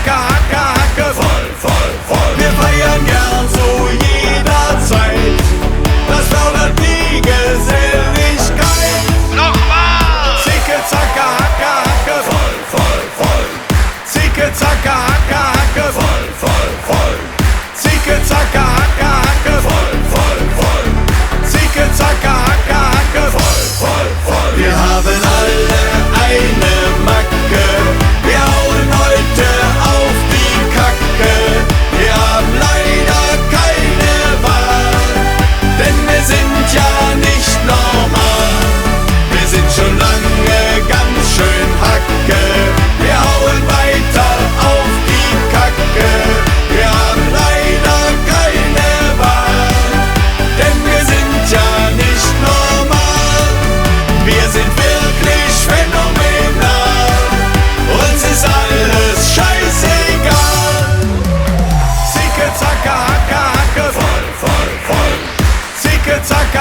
zacke, Hacke, Hacke, voll, voll, voll. Wir feiern gern zu jeder Zeit, das fördert die Geselligkeit. Nochmal! Zicke, zacke, Hacke, Hacke, voll, voll, voll. Zicke, zacke, Hacke, Hacke, voll, voll, voll. Zicke, zacke, Hacke, Hacke, voll, voll, voll. Zicke, zacke, Hacke, Hacke, voll, voll, voll. Wir haben alle eine Macke, wir hauen heute auf die Kacke. Wir haben leider keine Wahl, denn wir sind ja nicht normal. Wir sind schon lange ganz schön Hacke, wir hauen weiter auf die Kacke. Wir haben leider keine Wahl, denn wir sind ja nicht normal. Wir sind wirklich phänomenal, uns ist alles scheißegal. Zicke, zacke, Hacke, Hacke, voll, voll, voll. Zicke, zacke,